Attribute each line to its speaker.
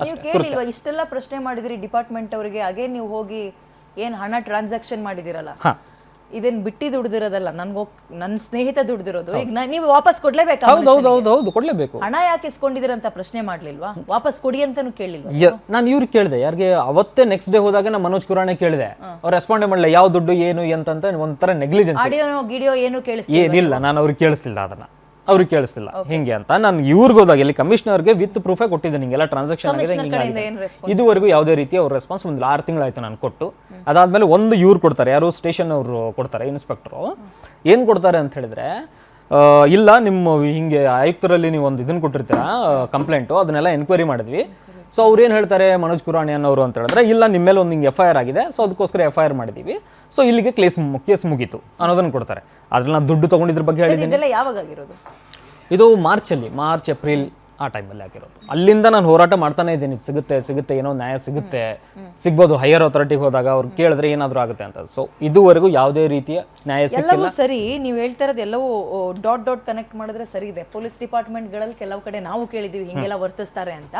Speaker 1: ನೀವು ಕೇಳಿಲ್ವಾ ಇಷ್ಟೆಲ್ಲ ಪ್ರಶ್ನೆ ಮಾಡಿದ್ರಿ ಡಿಪಾರ್ಟ್ಮೆಂಟ್ ಅವರಿಗೆ, ಹಾಗೆ ನೀವು ಹೋಗಿ ಏನ್ ಹಣ ಟ್ರಾನ್ಸಾಕ್ಷನ್ ಮಾಡಿದಿರಲ್ಲ, ಇದೇನ್ ಬಿಟ್ಟಿ ದುಡ್ದಿರೋದಲ್ಲ, ನನ್ನ ಸ್ನೇಹಿತ ದುಡ್ದಿರೋದು, ಈಗ ನೀವು ವಾಪಸ್ ಕೊಡ್ಲೇಬೇಕಾ?
Speaker 2: ಹೌದು ಕೊಡ್ಲೇಬೇಕು.
Speaker 1: ಹಣ ಯಾಕೆ ಇಸ್ಕೊಂಡಿದ್ದೀರಂತ ಪ್ರಶ್ನೆ ಮಾಡ್ಲಿಲ್ವಾ? ವಾಪಸ್ ಕೊಡಿ ಅಂತಾನು ಕೇಳಿಲ್ವಾ?
Speaker 2: ನಾನು ಇವ್ರಿಗೆ ಕೇಳಿದೆ, ಯಾರಿಗೆ ಅವತ್ತೇ ನೆಕ್ಸ್ಟ್ ಡೇ ಹೋದಾಗ ನಾನು ಮನೋಜ್ ಕುರಾಣೆ ಕೇಳಿದೆ, ಅವ್ರು ರೆಸ್ಪಾಂಡೇ ಮಾಡಲ್ಲ, ಯಾವ ದುಡ್ಡು ಏನು ಎಂತಂತ ಒಂಥರ ನೆಗ್ಲಿಜೆನ್ಸ್.
Speaker 1: ಆಡಿಯೋ ಗಿಡಿಯೋ ಏನು ಕೇಳಿಸ್ಲಿಲ್ಲ?
Speaker 2: ಏನಿಲ್ಲ, ನಾನು ಅವ್ರಿಗೆ ಕೇಳಿಸ್ಲಿಲ್ಲ, ಅದನ್ನ ಅವ್ರಿಗೆ ಕೇಳಿಸ್ಲಿಲ್ಲ ಹಿಂಗೆ ಅಂತ. ನಾನು ಇವ್ರಿಗೆ ಹೋದಾಗ ಇಲ್ಲಿ ಕಮಿಷನರ್ಗೆ ವಿತ್ ಪ್ರೂಫೇ ಕೊಟ್ಟಿದ್ದೆ, ನಿಂಗೆಲ್ಲ ಟ್ರಾನ್ಸಾಕ್ಷನ್ ಆಗಿದೆ ಇದುವರೆಗೂ ಯಾವುದೇ ರೀತಿ ಅವ್ರ ರೆಸ್ಪಾನ್ಸ್ ಒಂದು 6 ತಿಂಗಳಾಯ್ತು ನಾನು ಕೊಟ್ಟು. ಅದಾದ್ಮೇಲೆ ಒಂದು ಇವ್ರು ಕೊಡ್ತಾರೆ, ಯಾರು ಸ್ಟೇಷನ್ ಅವರು ಕೊಡ್ತಾರೆ, ಇನ್ಸ್ಪೆಕ್ಟ್ರು ಏನು ಕೊಡ್ತಾರೆ ಅಂತ ಹೇಳಿದ್ರೆ, ಇಲ್ಲ ನಿಮ್ಮ ಹಿಂಗೆ ಆಯುಕ್ತರಲ್ಲಿ ನೀವು ಒಂದು ಇದನ್ನು ಕೊಟ್ಟಿರ್ತೀರಾ ಕಂಪ್ಲೇಂಟು, ಅದನ್ನೆಲ್ಲ ಎನ್ಕ್ವೈರಿ ಮಾಡಿದ್ವಿ. ಸೊ ಅವ್ರು ಏನು ಹೇಳ್ತಾರೆ, ಮನೋಜ್ ಕುರಾಣಿ ಅನ್ನೋರು ಅಂತ ಹೇಳಿದ್ರೆ, ಇಲ್ಲ ನಿಮ್ಮ ಮೇಲೆ ಒಂದು ಹಿಂಗೆ FIR ಆಗಿದೆ, ಸೊ ಅದಕ್ಕೋಸ್ಕರ FIR ಮಾಡಿದ್ದೀವಿ, ಸೊ ಇಲ್ಲಿಗೆ ಕೇಸ್ ಮುಗೀತು ಅನ್ನೋದನ್ನು ಕೊಡ್ತಾರೆ. ಅದ್ರಲ್ಲಿ ನಾನು ದುಡ್ಡು ತೊಗೊಂಡಿದ್ರ ಬಗ್ಗೆ ಹೇಳಿದ್ದೀನಿ.
Speaker 1: ಇದೆಲ್ಲ ಯಾವಾಗ ಆಗಿರೋದು?
Speaker 2: ಇದು ಮಾರ್ಚ್ ಏಪ್ರಿಲ್ ಆ ಟೈಮಲ್ಲಿ ಆಗಿರೋದು. ಅಲ್ಲಿಂದ ನಾನು ಹೋರಾಟ ಮಾಡ್ತಾನೆ ಇದ್ದೀನಿ, ಸಿಗುತ್ತೆ ಏನೋ ನ್ಯಾಯ ಸಿಗ್ಬೋದು, ಹೈಯರ್ ಅಥಾರಿಟಿಗೆ ಹೋದಾಗ ಅವ್ರು ಕೇಳಿದ್ರೆ ಏನಾದರೂ ಆಗುತ್ತೆ ಅಂತ. ಸೊ ಇದುವರೆಗೂ ಯಾವುದೇ ರೀತಿಯ ನ್ಯಾಯ ಸಿಕ್ಕಿಲ್ಲ.
Speaker 1: ಎಲ್ಲವೂ ಸರಿ, ನೀವು ಹೇಳ್ತಾ ಇರೋದು ಎಲ್ಲವೂ ಡಾಟ್ ಕನೆಕ್ಟ್ ಮಾಡಿದ್ರೆ ಸರಿ ಇದೆ. ಪೊಲೀಸ್ ಡಿಪಾರ್ಟ್ಮೆಂಟ್ಗಳಲ್ಲಿ ಕೆಲವು ಕಡೆ ನಾವು ಕೇಳಿದ್ದೀವಿ ಹಿಂಗೆಲ್ಲ ವರ್ತಿಸ್ತಾರೆ ಅಂತ.